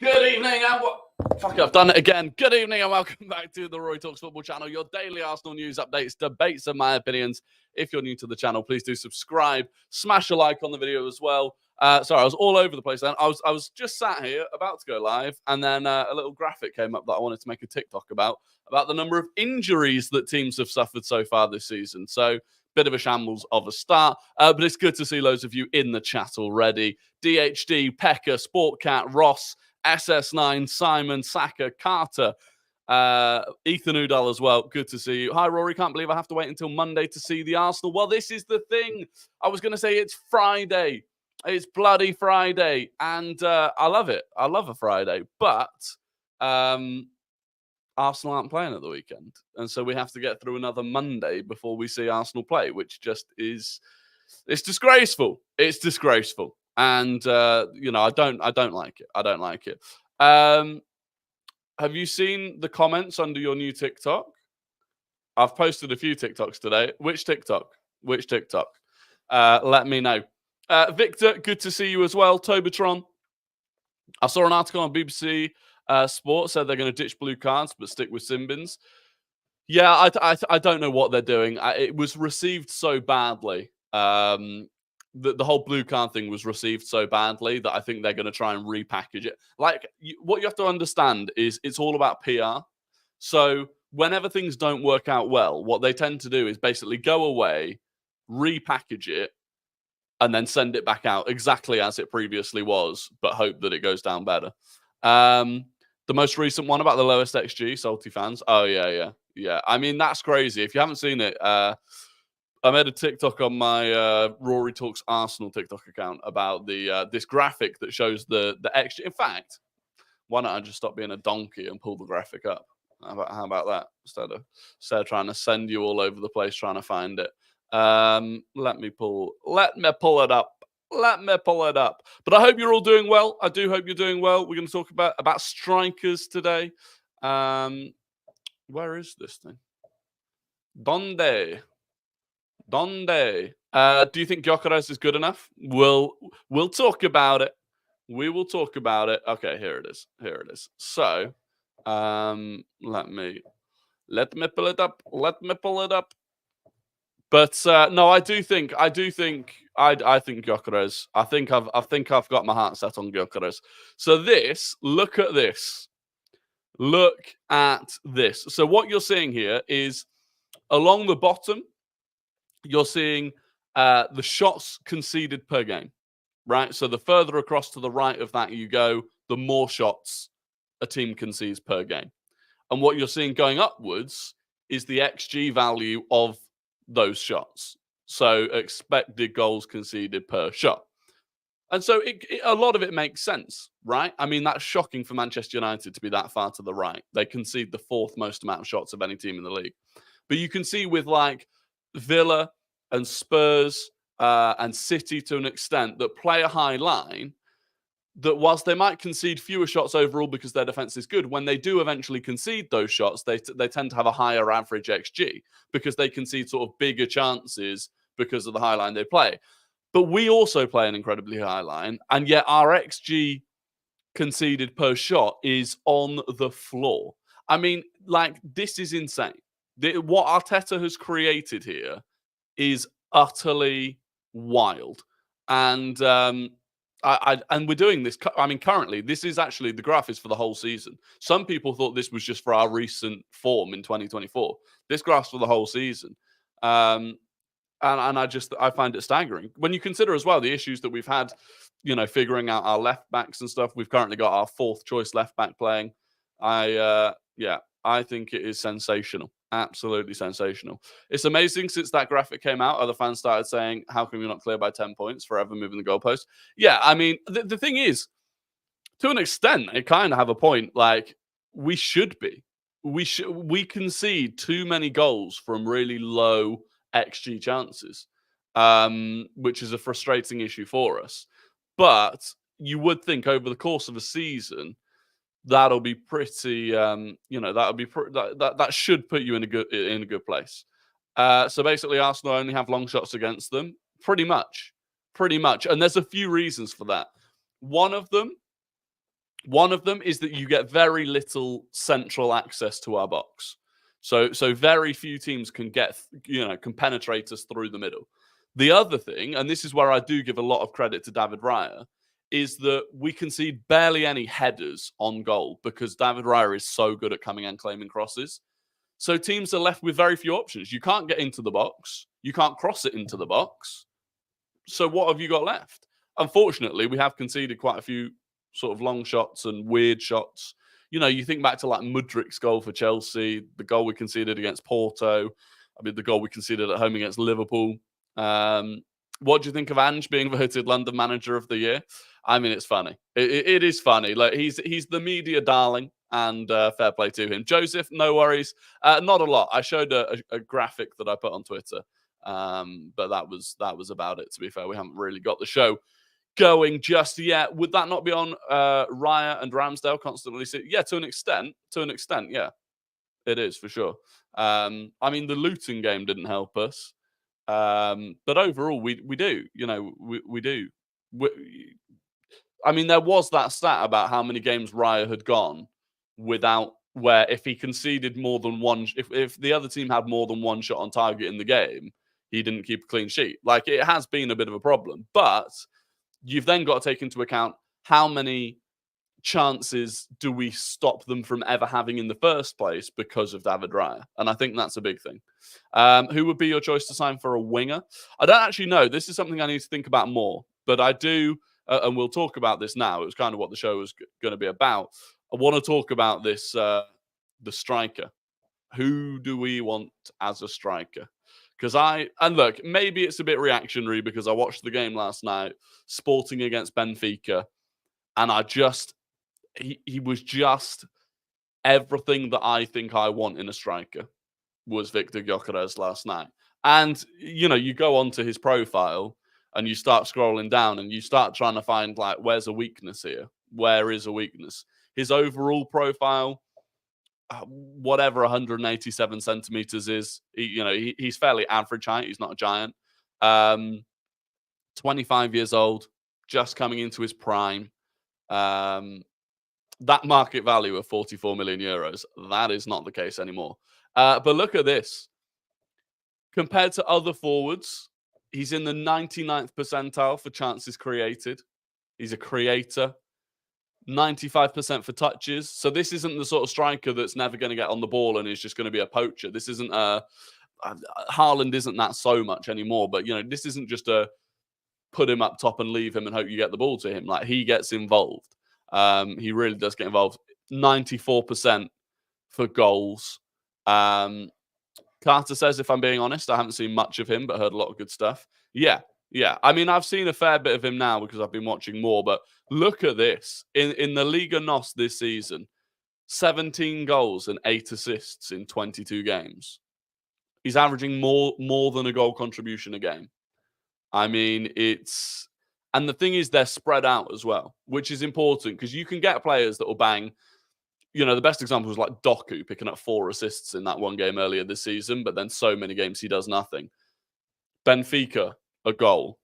Good evening and fuck, I've done it again. Good evening and welcome back to the Rory Talks Football channel, your daily Arsenal news updates, debates, and my opinions. If you're new to the channel, please do subscribe, smash a like on the video as well. Sorry, I was all over the place then. I was just sat here about to go live, and then a little graphic came up that I wanted to make a TikTok about the number of injuries that teams have suffered so far this season. So, bit of a shambles of a start, but it's good to see loads of you in the chat already. DHD, Pekka, Sportcat, Ross, SS9, Simon, Saka, Carter, Ethan Udall as well. Good to see you. Hi, Rory. Can't believe I have to wait until Monday to see the Arsenal. Well, this is the thing. I was going to say it's Friday. It's bloody Friday. And I love it. I love a Friday. But Arsenal aren't playing at the weekend. And so we have to get through another Monday before we see Arsenal play, which just is... It's disgraceful. It's disgraceful. And I don't like it. I don't like it. Have you seen the comments under your new TikTok? I've posted a few TikToks today. Which TikTok? Which TikTok? Let me know. Viktor, good to see you as well. Tobatron. I saw an article on BBC Sport said they're going to ditch blue cards but stick with sin bins. Yeah, I don't know what they're doing. It was received so badly. The whole blue card thing was received so badly that I think they're going to try and repackage it. Like, what you have to understand is it's all about PR. So whenever things don't work out well, what they tend to do is basically go away, repackage it, and then send it back out exactly as it previously was, but hope that it goes down better. The most recent one about the lowest XG, salty fans. Oh, yeah. I mean, that's crazy. If you haven't seen it, I made a TikTok on my Rory Talks Arsenal TikTok account about the this graphic that shows the XG. In fact, why not I just stop being a donkey and pull the graphic up? How about that? Instead of trying to send you all over the place trying to find it. Let me pull it up. But I hope you're all doing well. I do hope you're doing well. We're going to talk about strikers today. Where is this thing? Donde? Do you think Gyökeres is good enough? We'll talk about it. We will talk about it. Okay, here it is. So, let me pull it up. But no, I think Gyökeres. I think I've got my heart set on Gyökeres. So look at this. So what you're seeing here is along the bottom, you're seeing the shots conceded per game, right? So the further across to the right of that you go, the more shots a team concedes per game. And what you're seeing going upwards is the XG value of those shots. So expected goals conceded per shot. And so a lot of it makes sense, right? I mean, that's shocking for Manchester United to be that far to the right. They concede the fourth most amount of shots of any team in the league. But you can see with like Villa and Spurs and City to an extent that play a high line, that whilst they might concede fewer shots overall because their defense is good, when they do eventually concede those shots, they tend to have a higher average XG because they concede sort of bigger chances because of the high line they play. But we also play an incredibly high line, and yet our XG conceded per shot is on the floor. I mean, like, this is insane. What Arteta has created here is utterly wild. And and we're doing this. I mean, currently, this is actually the graph is for the whole season. Some people thought this was just for our recent form in 2024. This graph's for the whole season. And I find it staggering when you consider as well the issues that we've had, figuring out our left backs and stuff. We've currently got our fourth choice left back playing. I think it is sensational. Absolutely sensational. It's amazing since that graphic came out, other fans started saying, how come you're not clear by 10 points, forever moving the goalpost? Yeah, I mean, the thing is, to an extent, they kind of have a point. Like, we should be. We concede too many goals from really low XG chances, which is a frustrating issue for us. But you would think over the course of a season, that'll be pretty, that should put you in a good place. So basically, Arsenal only have long shots against them, pretty much, and there's a few reasons for that. One of them One of them is that you get very little central access to our box. So very few teams can can penetrate us through the middle. The other thing, and this is where I do give a lot of credit to David Raya, is that we concede barely any headers on goal because David Raya is so good at coming and claiming crosses. So teams are left with very few options. You can't get into the box. You can't cross it into the box. So what have you got left? Unfortunately, we have conceded quite a few sort of long shots and weird shots. You think back to like Mudrik's goal for Chelsea, the goal we conceded against Porto, the goal we conceded at home against Liverpool. What do you think of Ange being voted London Manager of the Year? It's funny. It is funny. Like he's the media darling, and fair play to him. Joseph, no worries. Not a lot. I showed a graphic that I put on Twitter, but that was about it. To be fair, we haven't really got the show going just yet. Would that not be on Raya and Ramsdale constantly? Yeah, to an extent. Yeah, it is for sure. The Luton game didn't help us. But overall, we do. We do. There was that stat about how many games Raya had gone without where if he conceded more than one, if the other team had more than one shot on target in the game, he didn't keep a clean sheet. Like it has been a bit of a problem, but you've then got to take into account how many chances do we stop them from ever having in the first place because of David Raya? And I think that's a big thing. Who would be your choice to sign for a winger? I don't actually know. This is something I need to think about more, but I do, and we'll talk about this now. It was kind of what the show was going to be about. I want to talk about this, the striker. Who do we want as a striker? And look, maybe it's a bit reactionary because I watched the game last night, Sporting against Benfica, and he was just everything that I think I want in a striker was Viktor Gyökeres last night. And, you go onto his profile and you start scrolling down and you start trying to find, like, where's a weakness here? Where is a weakness? His overall profile, whatever 187 centimeters is, he's fairly average height. He's not a giant. 25 years old, just coming into his prime. That market value of 44 million euros, that is not the case anymore. But look at this. Compared to other forwards, he's in the 99th percentile for chances created. He's a creator. 95% for touches. So this isn't the sort of striker that's never going to get on the ball and is just going to be a poacher. This isn't Haaland isn't that so much anymore. But, this isn't just a put him up top and leave him and hope you get the ball to him. Like, he gets involved. He really does get involved. 94% for goals. Carter says, if I'm being honest, I haven't seen much of him, but heard a lot of good stuff. Yeah. I've seen a fair bit of him now because I've been watching more, but look at this. In the Liga NOS this season, 17 goals and 8 assists in 22 games. He's averaging more than a goal contribution a game. And the thing is, they're spread out as well, which is important because you can get players that will bang. The best example was like Doku picking up 4 assists in that one game earlier this season, but then so many games he does nothing. Benfica, a goal.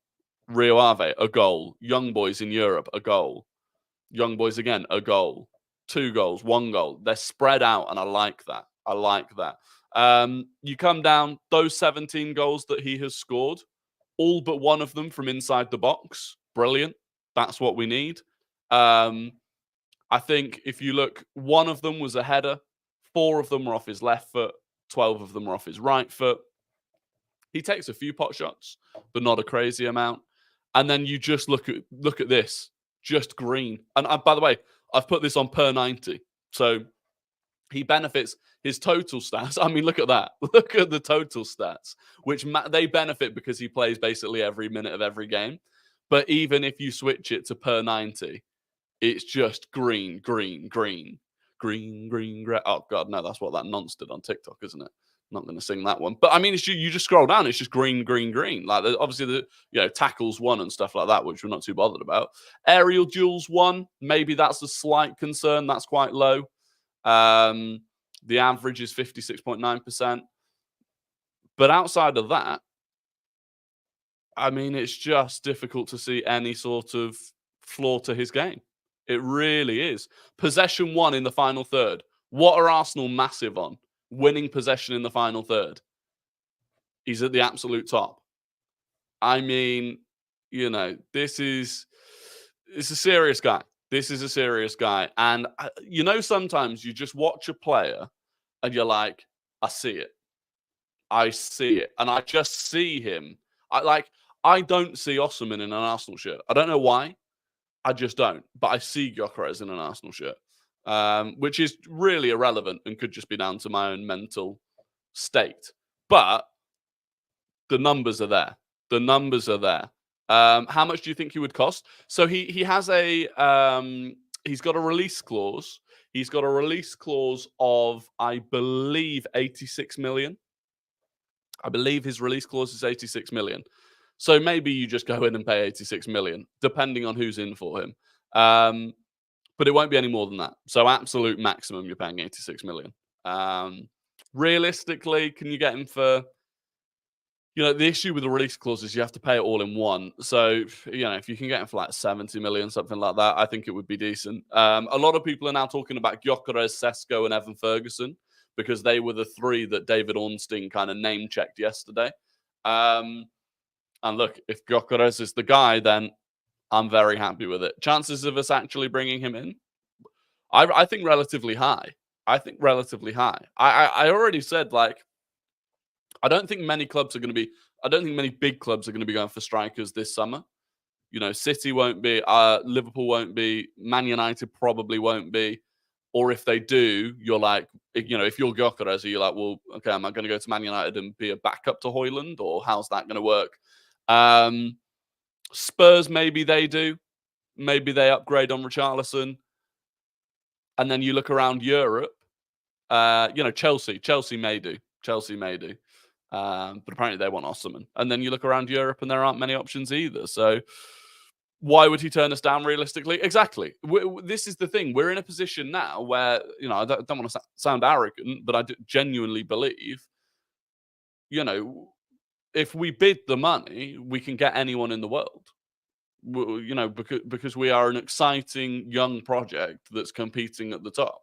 Rio Ave, a goal. Young Boys in Europe, a goal. Young Boys again, a goal. 2 goals, 1 goal. They're spread out, and I like that. You come down, those 17 goals that he has scored, all but one of them from inside the box. Brilliant. That's what we need. I think if you look, one of them was a header. 4 of them were off his left foot. 12 of them were off his right foot. He takes a few pot shots, but not a crazy amount. And then you just look at this, just green. And by the way, I've put this on per 90. So he benefits his total stats. Look at that. Look at the total stats, which they benefit because he plays basically every minute of every game. But even if you switch it to per 90, it's just green. Oh, God, no, that's what that nonce did on TikTok, isn't it? I'm not going to sing that one. But, you just scroll down, it's just green. Like, obviously, tackles 1 and stuff like that, which we're not too bothered about. Aerial duels 1, maybe that's a slight concern. That's quite low. The average is 56.9%. But outside of that, it's just difficult to see any sort of flaw to his game. It really is. Possession won in the final third. What are Arsenal massive on? Winning possession in the final third. He's at the absolute top. I mean, this is a serious guy. This is a serious guy. And, sometimes you just watch a player and you're like, I see it. I see it. And I just see him. I don't see Osimhen in an Arsenal shirt. I don't know why. I just don't. But I see Gyökeres in an Arsenal shirt, which is really irrelevant and could just be down to my own mental state. But the numbers are there. The numbers are there. How much do you think he would cost? So he has he's got a release clause. He's got a release clause of, I believe, 86 million. I believe his release clause is 86 million. So maybe you just go in and pay 86 million, depending on who's in for him. But it won't be any more than that. So absolute maximum, you're paying 86 million. Realistically, can you get him for... the issue with the release clause is you have to pay it all in one. So, if you can get him for like 70 million, something like that, I think it would be decent. A lot of people are now talking about Gyökeres, Sesko, and Evan Ferguson, because they were the three that David Ornstein kind of name-checked yesterday. And look, if Gyökeres is the guy, then I'm very happy with it. Chances of us actually bringing him in, I think relatively high. I already said, I don't think many big clubs are going to be going for strikers this summer. City won't be, Liverpool won't be, Man United probably won't be. Or if they do, you're like, if you're Gyökeres, you're like, well, okay, am I going to go to Man United and be a backup to Højlund, or how's that going to work? Spurs, maybe they do. Maybe they upgrade on Richarlison. And then you look around Europe, Chelsea may do. But apparently they want Osimhen. And then you look around Europe and there aren't many options either. So why would he turn us down realistically? Exactly. This is the thing. We're in a position now where, I don't want to sound arrogant, but I genuinely believe, if we bid the money, we can get anyone in the world. Because we are an exciting young project that's competing at the top.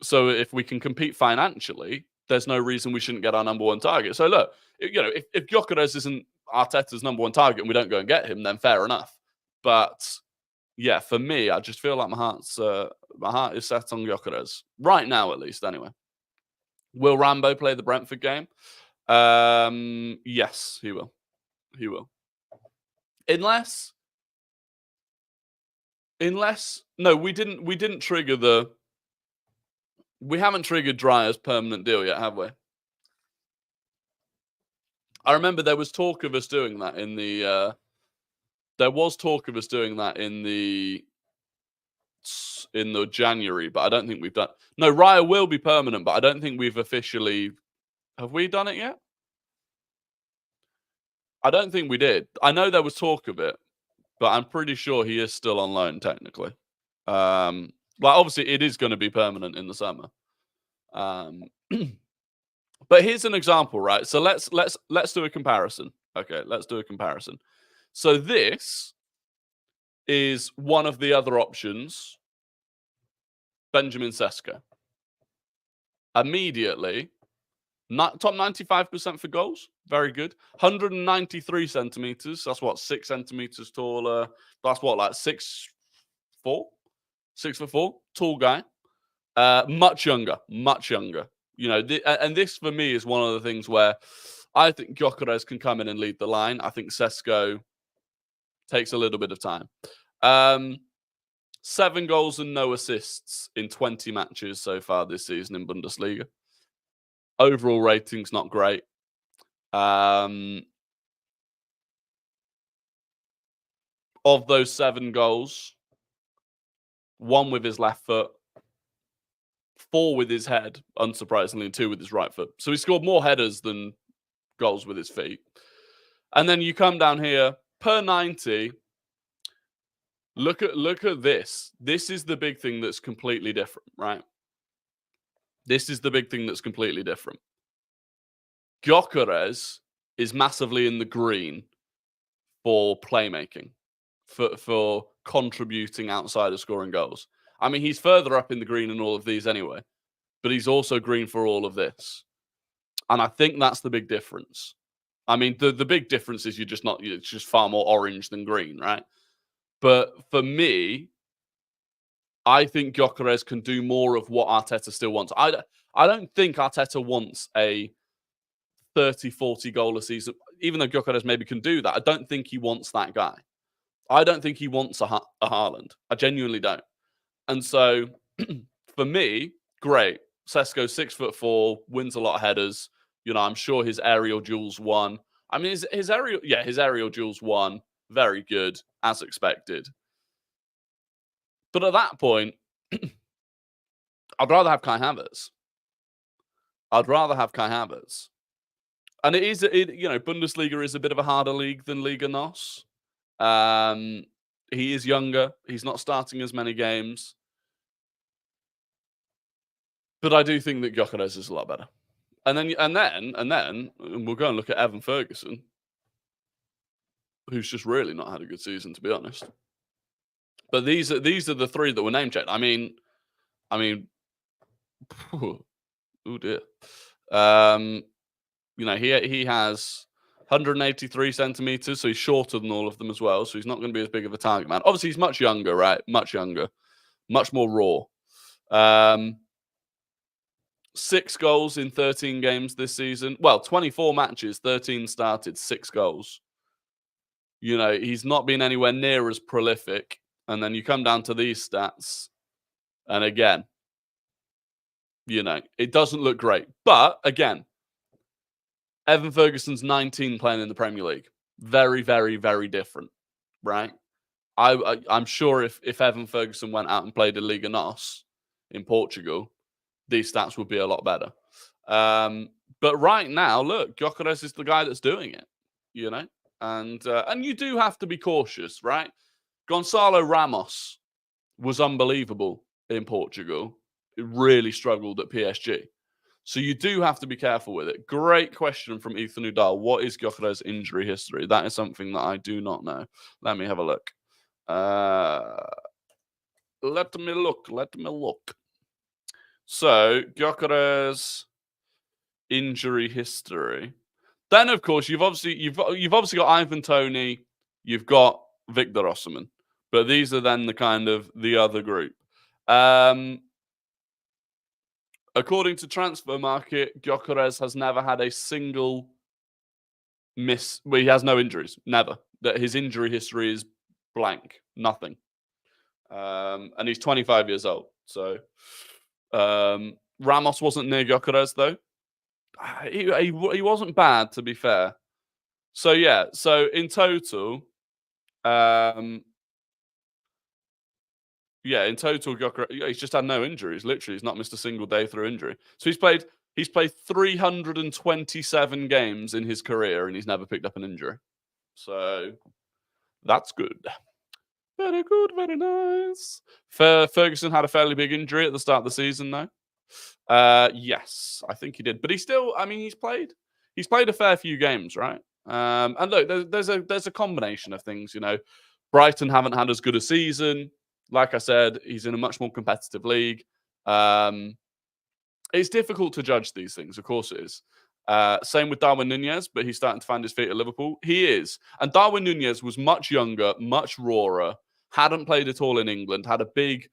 So if we can compete financially, there's no reason we shouldn't get our number one target. So look, if Gyökeres isn't Arteta's number one target and we don't go and get him, then fair enough. But yeah, for me, I just feel like my heart is set on Gyökeres right now, at least. Anyway, will Rambo play the Brentford game? Yes, he will. He will. Unless no, we didn't trigger the. We haven't triggered Dryer's permanent deal yet, have we? I remember there was talk of us doing that in the. There was talk of us doing that in the January, but I don't think we've done. No, Raya will be permanent, but I don't think we've officially. Have we done it yet? I don't think we did. I know there was talk of it, but I'm pretty sure he is still on loan technically. Obviously, it is going to be permanent in the summer. But here's an example, right? So let's do a comparison. Okay, let's do a comparison. So this is one of the other options, Benjamin Sesko. Immediately, top 95% for goals. Very good. 193 centimeters. That's what, 6 centimeters taller. That's what, like 6'4"? 6'4", tall guy, much younger. And this for me is one of the things where I think Gyökeres can come in and lead the line. I think Sesko takes a little bit of time. 7 goals and no assists in 20 matches so far this season in Bundesliga. Overall rating's not great. Of those 7 goals, 1 with his left foot, 4 with his head, unsurprisingly, and 2 with his right foot. So he scored more headers than goals with his feet. And then you come down here, per 90, look at this. This is the big thing that's completely different, right? This is the big thing that's completely different. Gyökeres is massively in the green for playmaking, for contributing outside of scoring goals. I mean, he's further up in the green in all of these anyway, but he's also green for all of this. And I think that's the big difference. I mean, the big difference is it's just far more orange than green, right? But for me, I think Gyökeres can do more of what Arteta still wants. I don't think Arteta wants a 30, 40 goal a season, even though Gyökeres maybe can do that. I don't think he wants that guy. I don't think he wants a Haaland. I genuinely don't. And so, for me, great. Sesko's 6'4", wins a lot of headers. You know, I'm sure his aerial duels won. I mean, his aerial duels won. Very good, as expected. But at that point, I'd rather have Kai Havertz. And Bundesliga is a bit of a harder league than Liga NOS. He is younger. He's not starting as many games. But I do think that Gyökeres is a lot better. And then we'll go and look at Evan Ferguson, who's just really not had a good season, to be honest. But these are the three that were name checked. I mean, oh dear. He has 183 centimeters, so he's shorter than all of them as well. So he's not going to be as big of a target man. Obviously, he's much younger, right? Much younger, much more raw. 6 goals in 13 games this season. Well, 24 matches, 13 started, 6 goals. You know, he's not been anywhere near as prolific. And then you come down to these stats, and again, you know, it doesn't look great. But again, Evan Ferguson's 19 playing in the Premier League. Very, very, very different, right? I'm sure if Evan Ferguson went out and played in Liga NOS in Portugal, these stats would be a lot better. But right now, look, Gyökeres is the guy that's doing it, you know? And you do have to be cautious, right? Gonçalo Ramos was unbelievable in Portugal. It really struggled at PSG. So you do have to be careful with it. Great question from Ethan Udall. What is Gyökeres' injury history? That is something that I do not know. Let me have a look. Let me look. So, Gyökeres' injury history. Then, of course, you've obviously got Ivan Toney, you've got Viktor Osimhen, but these are then the other group. According to Transfer Market, Gyökeres has never had a single miss. Well, he has no injuries, never. That his injury history is blank, nothing. And he's 25 years old. So Ramos wasn't near Gyökeres though. He wasn't bad, to be fair. So yeah, so in total, Gyökeres, he's just had no injuries. Literally, he's not missed a single day through injury. So he's played 327 games in his career, and he's never picked up an injury. So that's good. Very good, very nice. Ferguson had a fairly big injury at the start of the season, though. Yes, I think he did. But he's played a fair few games, right? And look, there's a combination of things, you know. Brighton haven't had as good a season. Like I said, he's in a much more competitive league. It's difficult to judge these things, of course it is. Same with Darwin Núñez, but he's starting to find his feet at Liverpool. He is. And Darwin Núñez was much younger, much rawer, hadn't played at all in England, had a big,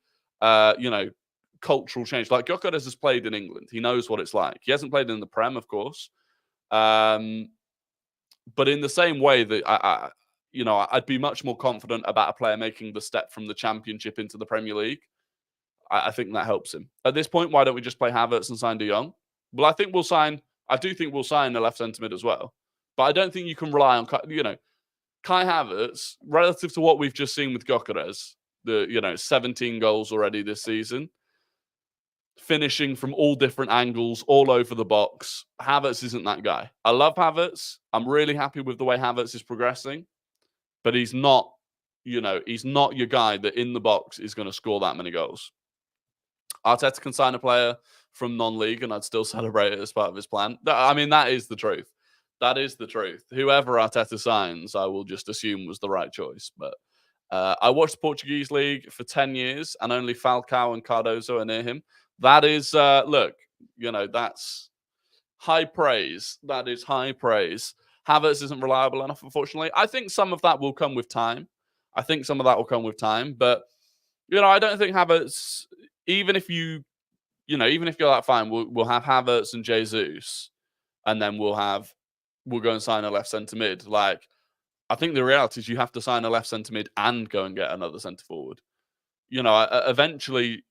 cultural change. Like Gyökeres has played in England. He knows what it's like. He hasn't played in the Prem, of course. But in the same way that I'd be much more confident about a player making the step from the Championship into the Premier League. I think that helps him. At this point, why don't we just play Havertz and sign De Jong? Well, I do think we'll sign a left centre mid as well. But I don't think you can rely on, Kai Havertz, relative to what we've just seen with Gyökeres, 17 goals already this season, finishing from all different angles, all over the box. Havertz isn't that guy. I love Havertz. I'm really happy with the way Havertz is progressing. But he's not your guy that in the box is going to score that many goals. Arteta can sign a player from non-league and I'd still celebrate it as part of his plan. I mean, that is the truth. That is the truth. Whoever Arteta signs, I will just assume was the right choice. But I watched the Portuguese league for 10 years, and only Falcao and Cardozo are near him. That is, look, that's high praise. That is high praise. Havertz isn't reliable enough, unfortunately. I think some of that will come with time. But, I don't think Havertz, even if even if you're like, fine, we'll have Havertz and Jesus, and then we'll go and sign a left centre mid. Like, I think the reality is you have to sign a left centre mid and go and get another centre forward. Eventually,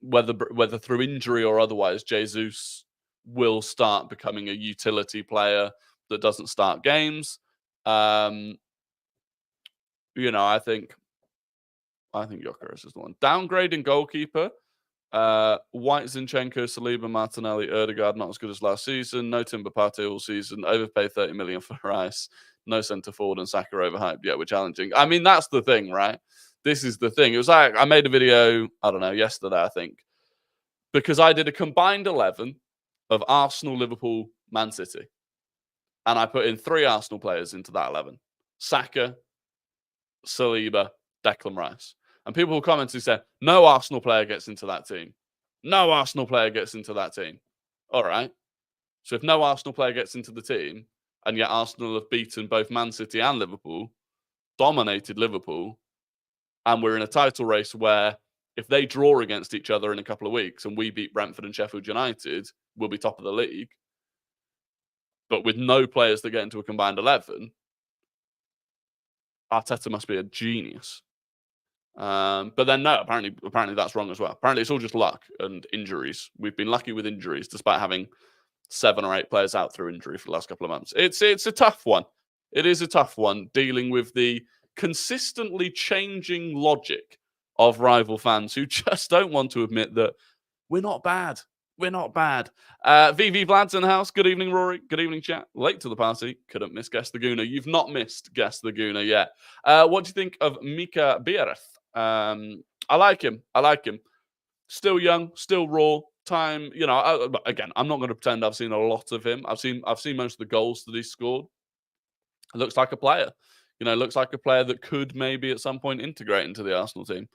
whether through injury or otherwise, Jesus will start becoming a utility player that doesn't start games. I think Gyökeres is the one. Downgrading goalkeeper. White, Zinchenko, Saliba, Martinelli, Erdegaard, not as good as last season. No Timber Partey all season. Overpaid 30 million for Rice. No centre forward and Saka overhyped. Yeah, we're challenging. I mean, that's the thing, right? This is the thing. It was like I made a video, I don't know, yesterday, I think, because I did a combined 11 of Arsenal, Liverpool, Man City. And I put in 3 Arsenal players into that 11. Saka, Saliba, Declan Rice. And people will comment and say, no Arsenal player gets into that team. No Arsenal player gets into that team. All right. So if no Arsenal player gets into the team, and yet Arsenal have beaten both Man City and Liverpool, dominated Liverpool, and we're in a title race where if they draw against each other in a couple of weeks and we beat Brentford and Sheffield United, we'll be top of the league. But with no players that get into a combined 11, Arteta must be a genius. But then no, apparently that's wrong as well. Apparently it's all just luck and injuries. We've been lucky with injuries despite having 7 or 8 players out through injury for the last couple of months. It's a tough one. It is a tough one dealing with the consistently changing logic of rival fans who just don't want to admit that we're not bad. We're not bad. VV Vlad's in the house. Good evening, Rory. Good evening, chat. Late to the party. Couldn't miss Guess the Gooner. You've not missed Guess the Gooner yet. What do you think of Mika Biereth? I like him. Still young, still raw. Time, again, I'm not going to pretend I've seen a lot of him. I've seen most of the goals that he scored. It looks like a player. Looks like a player that could maybe at some point integrate into the Arsenal team.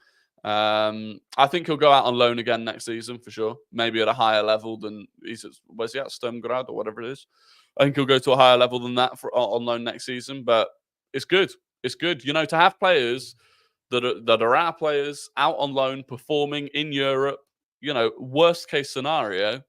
I think he'll go out on loan again next season for sure. Maybe at a higher level than where's he at? Sturmgrad or whatever it is. I think he'll go to a higher level than that on loan next season. But it's good. It's good, to have players that are our players out on loan, performing in Europe. Worst case scenario,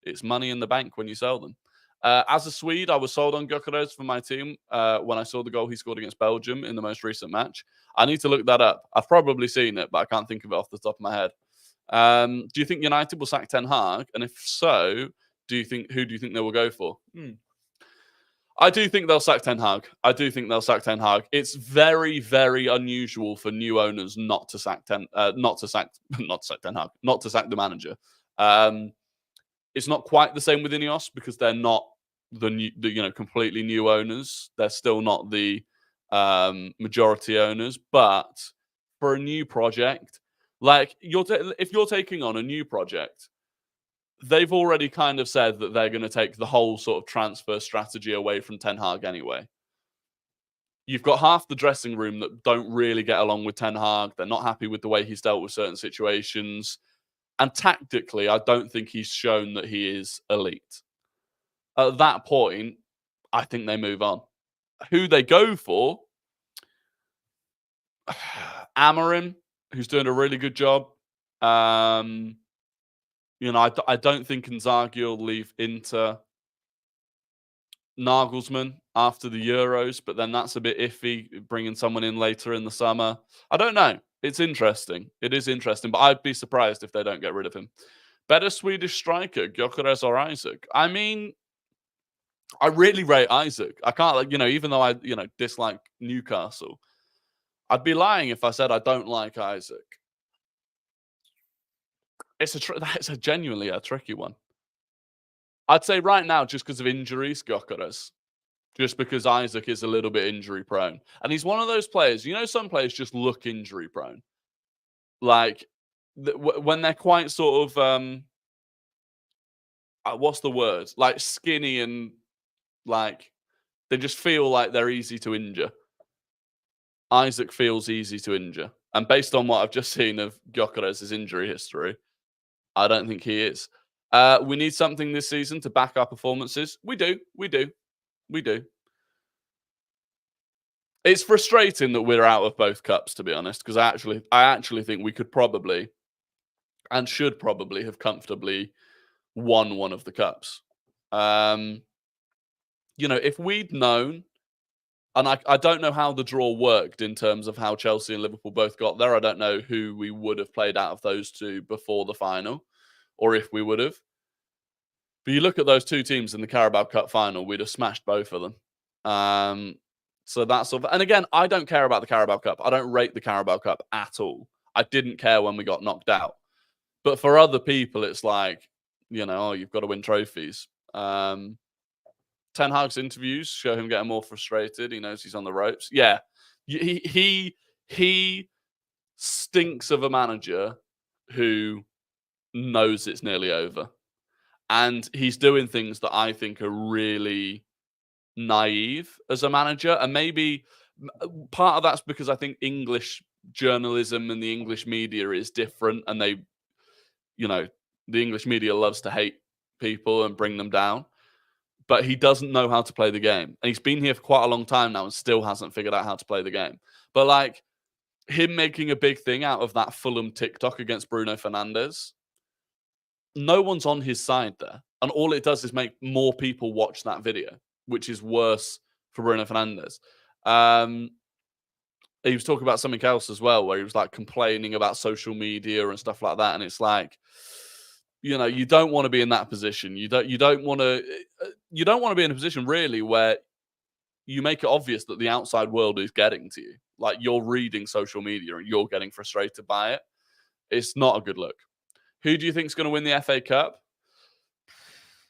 it's money in the bank when you sell them. As a Swede, I was sold on Gyökeres for my team when I saw the goal he scored against Belgium in the most recent match. I need to look that up. I've probably seen it, but I can't think of it off the top of my head. Do you think United will sack Ten Hag? And if so, who do you think they will go for? I do think they'll sack Ten Hag. It's very, very unusual for new owners not to sack the manager. It's not quite the same with Ineos because they're not the completely new owners. They're still not the majority owners. But for a new project, like if you're taking on a new project, they've already kind of said that they're going to take the whole sort of transfer strategy away from Ten Hag anyway. You've got half the dressing room that don't really get along with Ten Hag. They're not happy with the way he's dealt with certain situations. And tactically, I don't think he's shown that he is elite. At that point, I think they move on. Who they go for? Amorim, who's doing a really good job. I don't think Inzaghi will leave Inter. Nagelsmann after the Euros, but then that's a bit iffy, bringing someone in later in the summer. I don't know. It's interesting. It is interesting, but I'd be surprised if they don't get rid of him. Better Swedish striker, Gyökeres or Isaac? I mean, I really rate Isaac. I can't, even though I, dislike Newcastle, I'd be lying if I said I don't like Isaac. It's genuinely a tricky one. I'd say right now, just because of injuries, Gyökeres. Just because Isaac is a little bit injury prone. And he's one of those players, some players just look injury prone. Like, when they're quite sort of, what's the word? Like skinny and like, they just feel like they're easy to injure. Isaac feels easy to injure. And based on what I've just seen of Gyökeres' injury history, I don't think he is. We need something this season to back our performances. We do. It's frustrating that we're out of both cups, to be honest, because I actually think we could probably and should probably have comfortably won one of the cups. If we'd known, and I don't know how the draw worked in terms of how Chelsea and Liverpool both got there. I don't know who we would have played out of those two before the final, or if we would have. But you look at those two teams in the Carabao Cup final, we'd have smashed both of them. So that's sort of, and again, I don't care about the Carabao Cup. I don't rate the Carabao Cup at all. I didn't care when we got knocked out. But for other people, it's like, you've got to win trophies. Ten Hag's interviews show him getting more frustrated. He knows he's on the ropes. Yeah, he stinks of a manager who knows it's nearly over. And he's doing things that I think are really naive as a manager. And maybe part of that's because I think English journalism and the English media is different. And the English media loves to hate people and bring them down. But he doesn't know how to play the game. And he's been here for quite a long time now and still hasn't figured out how to play the game. But like him making a big thing out of that Fulham TikTok against Bruno Fernandes, no one's on his side there. And all it does is make more people watch that video, which is worse for Bruno Fernandes. He was talking about something else as well, where he was like complaining about social media and stuff like that. And it's like, you don't want to be in that position. You don't want to be in a position really where you make it obvious that the outside world is getting to you. Like you're reading social media and you're getting frustrated by it. It's not a good look. Who do you think is going to win the FA Cup?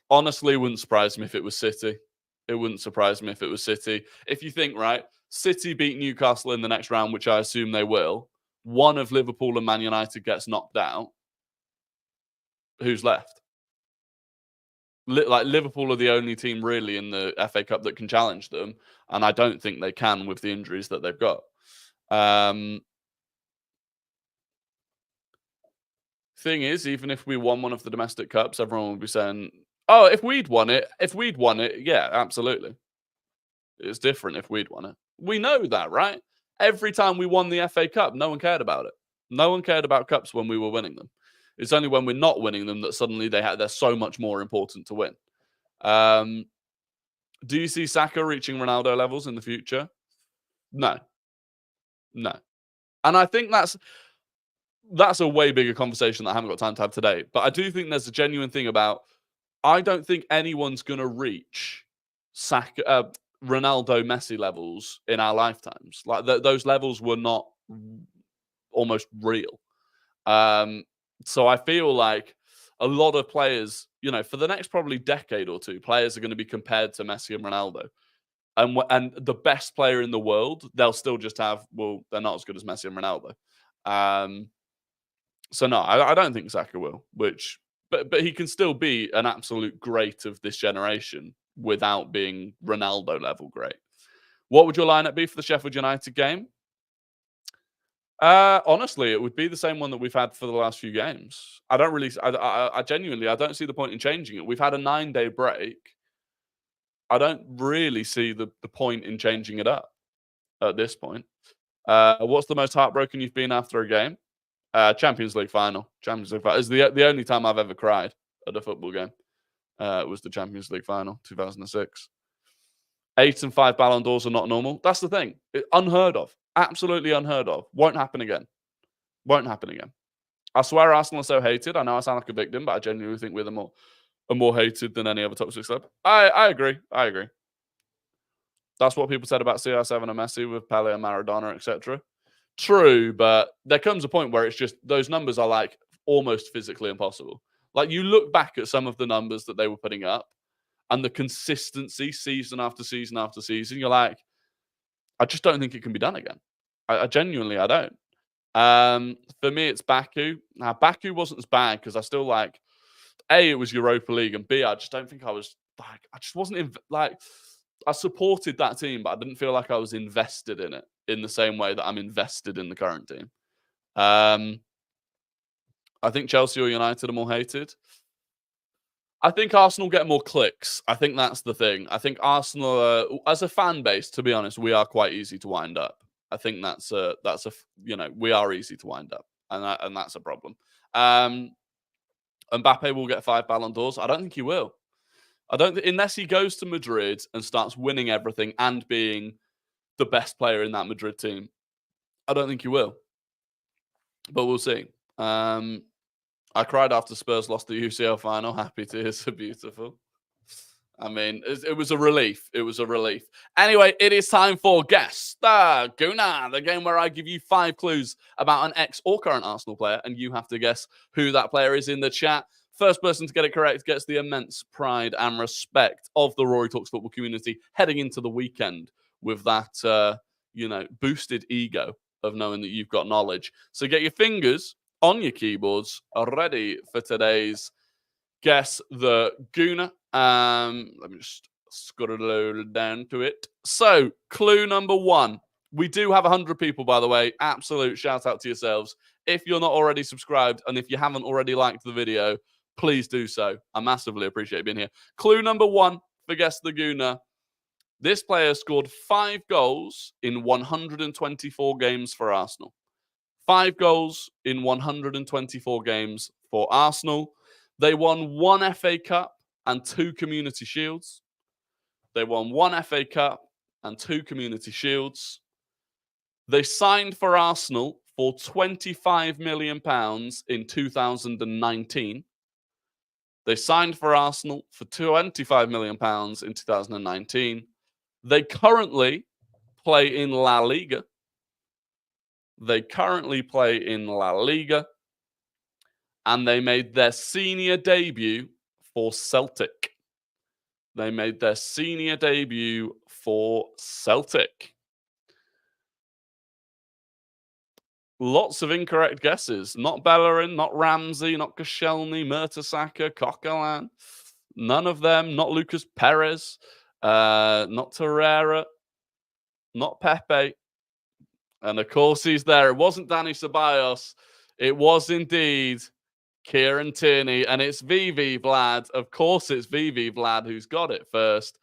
Honestly, it wouldn't surprise me if it was City. It wouldn't surprise me if it was City. If you think, right, City beat Newcastle in the next round, which I assume they will, one of Liverpool and Man United gets knocked out, who's left? Liverpool are the only team really in the FA Cup that can challenge them, and I don't think they can with the injuries that they've got. Thing is, even if we won one of the domestic cups, everyone would be saying, "Oh, if we'd won it, yeah, absolutely." It's different if we'd won it. We know that, right? Every time we won the FA Cup, no one cared about it. No one cared about cups when we were winning them. It's only when we're not winning them that suddenly they're so much more important to win. Do you see Saka reaching Ronaldo levels in the future? No. And I think that's a way bigger conversation that I haven't got time to have today. But I do think there's a genuine thing about, I don't think anyone's going to reach Saka, Ronaldo, Messi levels in our lifetimes. Like those levels were not almost real. So I feel like a lot of players, for the next probably decade or two, players are going to be compared to Messi and Ronaldo. And the best player in the world, they'll still just have, well, they're not as good as Messi and Ronaldo. So no, I don't think Saka will, but he can still be an absolute great of this generation without being Ronaldo level great. What would your lineup be for the Sheffield United game? Honestly, it would be the same one that we've had for the last few games. I genuinely, I don't see the point in changing it. We've had a 9-day break. I don't really see the point in changing it up at this point. What's the most heartbroken you've been after a game? Champions League final. Champions League final is the only time I've ever cried at a football game. It was the Champions League final, 2006. 8 and 5 Ballon d'Ors are not normal. That's the thing. Unheard of. Absolutely unheard of. Won't happen again. I swear Arsenal are so hated. I know I sound like a victim, but I genuinely think we're more hated than any other top 6 club. I agree. That's what people said about CR7 and Messi with Pele and Maradona, etc. True, but there comes a point where it's just those numbers are like almost physically impossible. Like you look back at some of the numbers that they were putting up and the consistency season after season after season, you're like, I just don't think it can be done again. I genuinely, I don't. For me, it's Baku. Now, Baku wasn't as bad because I still like, A, it was Europa League, and B, I just don't think I was like, I just wasn't I supported that team, but I didn't feel like I was invested in it. in the same way that I'm invested in the current team. I think Chelsea or United are more hated. I think Arsenal get more clicks. I think that's the thing. I think Arsenal, as a fan base, to be honest, we are quite easy to wind up. I think we are easy to wind up, and that's a problem. Mbappe will get 5 Ballon d'Ors. I don't think he will. Unless he goes to Madrid and starts winning everything and being the best player in that Madrid team. I don't think he will. But we'll see. I cried after Spurs lost the UCL final. Happy tears are beautiful. I mean, it was a relief. It was a relief. Anyway, it is time for Guess the Gooner, the game where I give you 5 clues about an ex or current Arsenal player, and you have to guess who that player is in the chat. First person to get it correct gets the immense pride and respect of the Rory Talks Football community heading into the weekend with that, boosted ego of knowing that you've got knowledge. So get your fingers on your keyboards ready for today's Guess the Gooner. Let me just scroll down to it. So, clue number 1. We do have 100 people, by the way. Absolute shout out to yourselves. If you're not already subscribed and if you haven't already liked the video, please do so. I massively appreciate being here. Clue number 1 for Guess the Gooner. This player scored 5 goals in 124 games for Arsenal. 5 goals in 124 games for Arsenal. They won 1 FA Cup and 2 Community Shields. They won 1 FA Cup and 2 Community Shields. They signed for Arsenal for £25 million in 2019. They signed for Arsenal for £25 million in 2019. They currently play in La Liga. And they made their senior debut for Celtic. Lots of incorrect guesses. Not Bellerin, not Ramsey, not Koscielny, Mertesacker, Coquelin. None of them. Not Lucas Perez. Not Torreira. Not Pepe. And of course he's there. It wasn't Danny Ceballos. It was indeed Kieran Tierney. And it's VV Vlad. Of course it's VV Vlad who's got it first.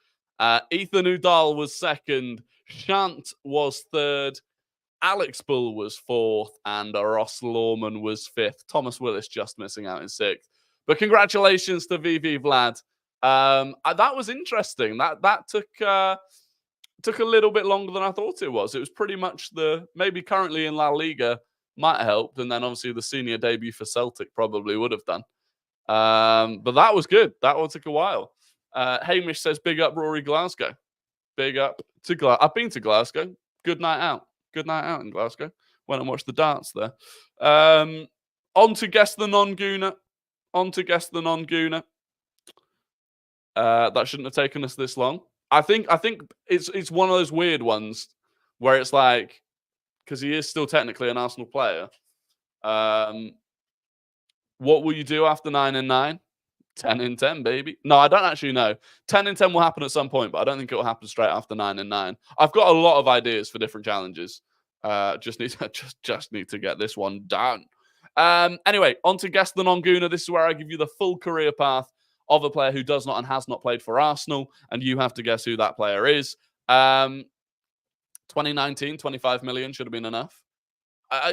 Ethan Udall was second. Shant was third. Alex Bull was fourth. And Ross Lawman was fifth. Thomas Willis just missing out in sixth. But congratulations to VV Vlad. That was interesting. That took a little bit longer than I thought it was. It was pretty much maybe currently in La Liga might have helped. And then obviously the senior debut for Celtic probably would have done. But that was good. That one took a while. Hamish says, big up Rory Glasgow. Big up to Glasgow. I've been to Glasgow. Good night out. Good night out in Glasgow. Went and watched the darts there. On to Guess the Non-Gooner. That shouldn't have taken us this long. I think it's one of those weird ones where it's like, because he is still technically an Arsenal player. What will you do after 9 and 9? 10 and 10, baby. No, I don't actually know. 10 and 10 will happen at some point, but I don't think it will happen straight after 9 and 9. I've got a lot of ideas for different challenges. Just need to get this one done. Anyway, on to Guess the Non-Gooner. This is where I give you the full career path of a player who does not and has not played for Arsenal, and you have to guess who that player is. 2019, 25 million should have been enough.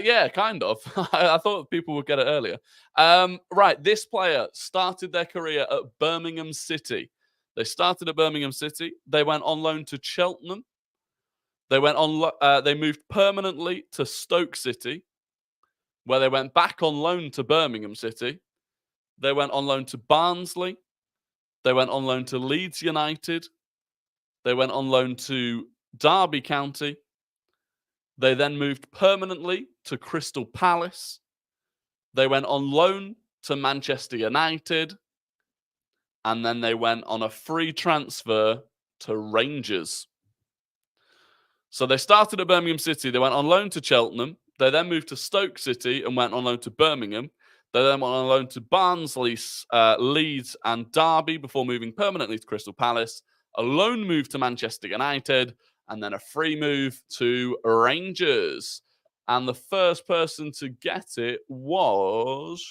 Yeah, kind of. I thought people would get it earlier. Right, this player started their career at Birmingham City. They started at Birmingham City. They went on loan to Cheltenham. They moved permanently to Stoke City, where they went back on loan to Birmingham City. They went on loan to Barnsley. They went on loan to Leeds United. They went on loan to Derby County. They then moved permanently to Crystal Palace. They went on loan to Manchester United. And then they went on a free transfer to Rangers. So they started at Birmingham City. They went on loan to Cheltenham. They then moved to Stoke City and went on loan to Birmingham. They then went on loan to Barnsley, Leeds and Derby before moving permanently to Crystal Palace. A loan move to Manchester United. and then a free move to Rangers. And the first person to get it was...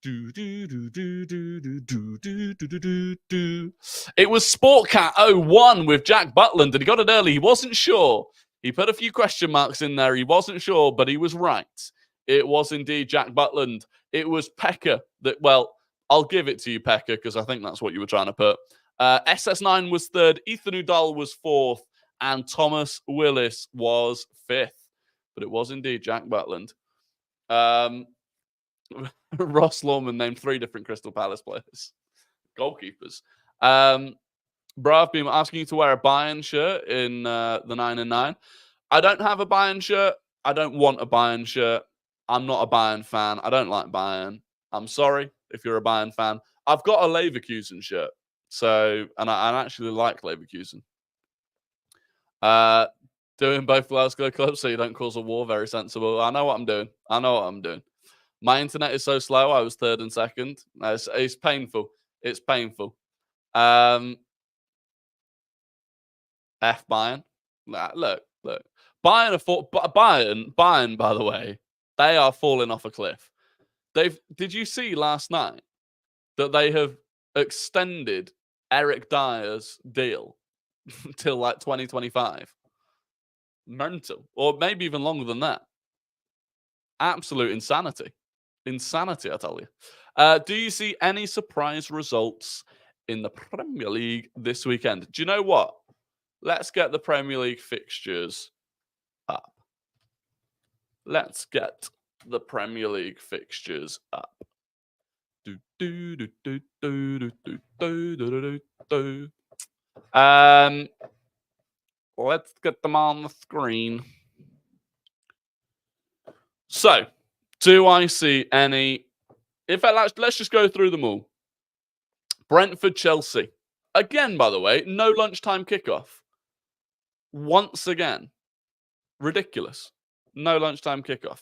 It was SportCat01 with Jack Butland, and he got it early. He wasn't sure. He put a few question marks in there. He wasn't sure, but he was right. It was indeed Jack Butland. It was Pekka that, well, I'll give it to you, Pekka, because I think that's what you were trying to put. SS9 was third, Ethan Udall was fourth, and Thomas Willis was fifth. But it was indeed Jack Butland. Ross Lawman named 3 different Crystal Palace players. Goalkeepers. Bro, I've been asking you to wear a Bayern shirt in the 9 and 9. I don't have a Bayern shirt. I don't want a Bayern shirt. I'm not a Bayern fan. I don't like Bayern. I'm sorry if you're a Bayern fan. I've got a Leverkusen shirt. So, and I actually like Leverkusen. Doing both Glasgow clubs so you don't cause a war. Very sensible. I know what I'm doing. My internet is so slow. I was third and second. It's painful. It's painful. F Bayern. Look. Bayern, by the way, they are falling off a cliff. Did you see last night that they have extended Eric Dyer's deal till like 2025? Mental. Or maybe even longer than that. Absolute insanity. Insanity, I tell you. Do you see any surprise results in the Premier League this weekend? Do you know what? Let's get the Premier League fixtures up. Let's get the Premier League fixtures up. Let's get them on the screen. So, do I see any... In fact, let's just go through them all. Brentford, Chelsea. Again, by the way, no lunchtime kickoff. Once again. Ridiculous. No lunchtime kickoff.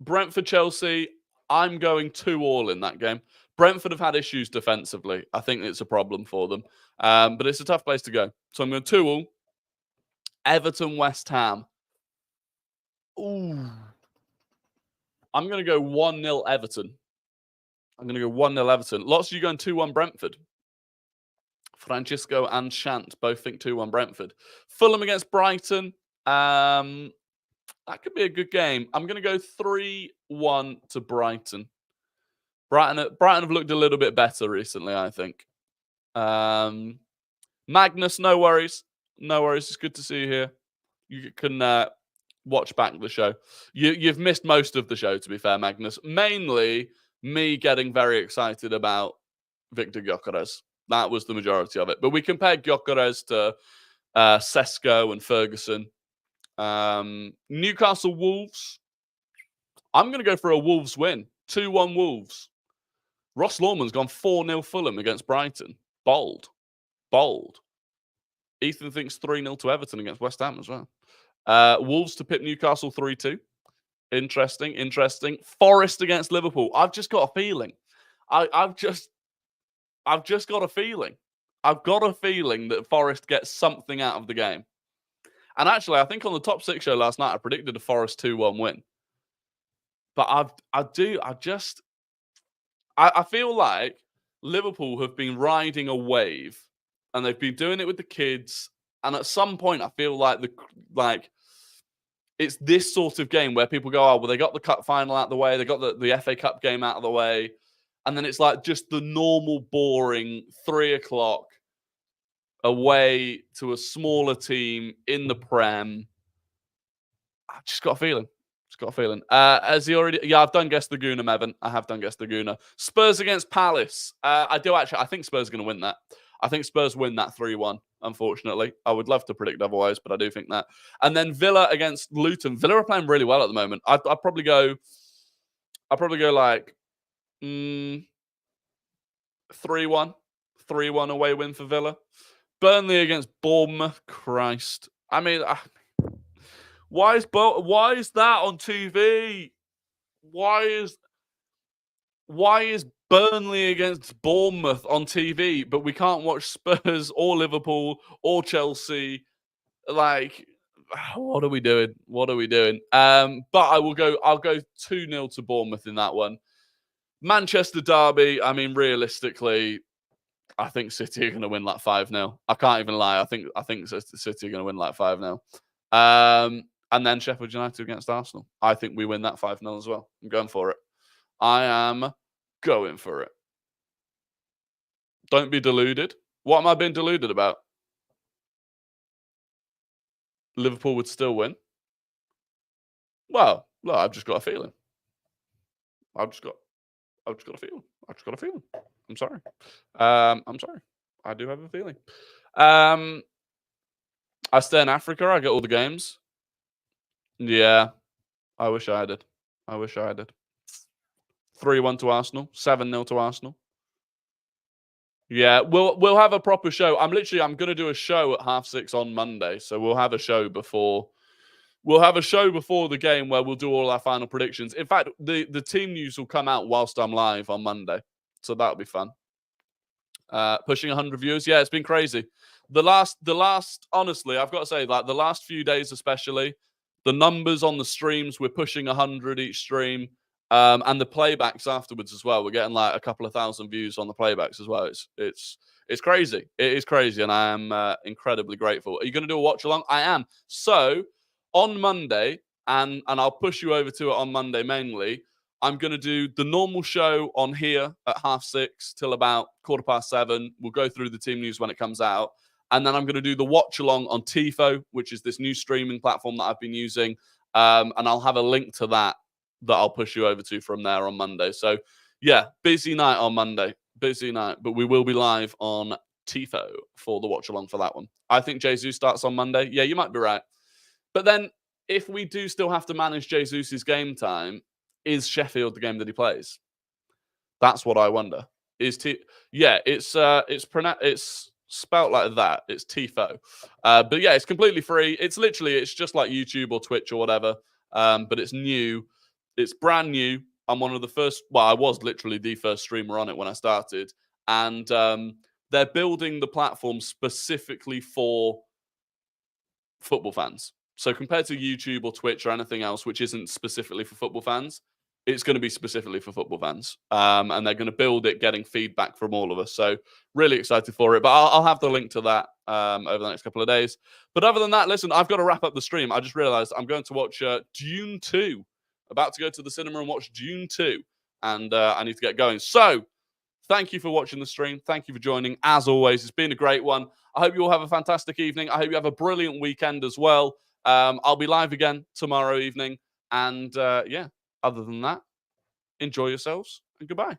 Brentford, Chelsea. I'm going 2-2 in that game. Brentford have had issues defensively. I think it's a problem for them. But it's a tough place to go. So I'm going 2-2. Everton, West Ham. Ooh. I'm going to go 1-0 Everton. Lots of you going 2-1 Brentford. Francisco and Shant both think 2-1 Brentford. Fulham against Brighton. That could be a good game. I'm going to go 3-1 to Brighton. Brighton have looked a little bit better recently, I think. Magnus, no worries. No worries. It's good to see you here. You can watch back the show. You've missed most of the show, to be fair, Magnus. Mainly me getting very excited about Viktor Gyökeres. That was the majority of it. But we compared Gyökeres to Sesko and Ferguson. Newcastle Wolves. I'm going to go for a Wolves win. 2-1 Wolves. Ross Lawman's gone 4-0 Fulham against Brighton. Bold. Ethan thinks 3-0 to Everton against West Ham as well. Wolves to pip Newcastle 3-2. Interesting. Forest against Liverpool. I've just got a feeling. I've just got a feeling. I've got a feeling that Forest gets something out of the game. And actually, I think on the Top 6 show last night, I predicted a Forest 2-1 win. But I feel like Liverpool have been riding a wave, and they've been doing it with the kids. And at some point, I feel like it's this sort of game where people go, oh, well, they got the cup final out of the way, they got the FA Cup game out of the way, and then it's like just the normal, boring 3:00 away to a smaller team in the Prem. I've just got a feeling. Has he already? Yeah, I've done guess the Gooner, Mevin. I have done guess the Gooner. Spurs against Palace. I think Spurs are going to win that. I think Spurs win that 3-1, unfortunately. I would love to predict otherwise, but I do think that. And then Villa against Luton. Villa are playing really well at the moment. I'd probably go like 3-1. 3-1 away win for Villa. Burnley against Bournemouth. Christ. I mean, why is that on TV? Why is Burnley against Bournemouth on TV, but we can't watch Spurs or Liverpool or Chelsea Like, what are we doing? What are we doing? But I'll go 2-0 to Bournemouth in that one. Manchester derby, I mean, realistically, I think City are going to win like 5-0. I can't even lie. I think City are going to win like 5-0. And then Sheffield United against Arsenal. I think we win that 5-0 as well. I'm going for it. I am going for it. Don't be deluded. What am I being deluded about? Liverpool would still win. Well, look, I've just got a feeling. I've just got a feeling. I've just got a feeling. I'm sorry. I'm sorry. I do have a feeling. I stay in Africa. I get all the games. Yeah. I wish I did. 3-1 to Arsenal. 7-0 to Arsenal. Yeah, we'll have a proper show. I'm gonna do a show at 6:30 on Monday. So we'll have a show before the game where we'll do all our final predictions. In fact, the team news will come out whilst I'm live on Monday. So that'll be fun. Pushing 100 views. Yeah, it's been crazy. The last, honestly, I've got to say, like the last few days especially, the numbers on the streams, we're pushing 100 each stream. And the playbacks afterwards as well. We're getting like a couple of thousand views on the playbacks as well. It's crazy. It is crazy, and I am incredibly grateful. Are you going to do a watch along? I am. So on Monday, and I'll push you over to it on Monday mainly. I'm going to do the normal show on here at 6:30 till about 7:15. We'll go through the team news when it comes out. And then I'm going to do the watch along on Tifo, which is this new streaming platform that I've been using. And I'll have a link to that I'll push you over to from there on Monday. So, yeah, busy night on Monday. Busy night. But we will be live on Tifo for the watch along for that one. I think Jesus starts on Monday. Yeah, you might be right. But then if we do still have to manage Jesus' game time, is Sheffield the game that he plays? That's what I wonder. Yeah, it's spelt like that. It's Tifo. But yeah, it's completely free. It's just like YouTube or Twitch or whatever. But it's new. It's brand new. I'm one of the first. Well, I was literally the first streamer on it when I started. And they're building the platform specifically for football fans. So compared to YouTube or Twitch or anything else, which isn't specifically for football fans, it's going to be specifically for football fans. And they're going to build it, getting feedback from all of us. So really excited for it. But I'll have the link to that over the next couple of days. But other than that, listen, I've got to wrap up the stream. I just realized I'm going to watch Dune 2. About to go to the cinema and watch Dune 2. And I need to get going. So thank you for watching the stream. Thank you for joining. As always, it's been a great one. I hope you all have a fantastic evening. I hope you have a brilliant weekend as well. I'll be live again tomorrow evening. And yeah, other than that, enjoy yourselves and goodbye.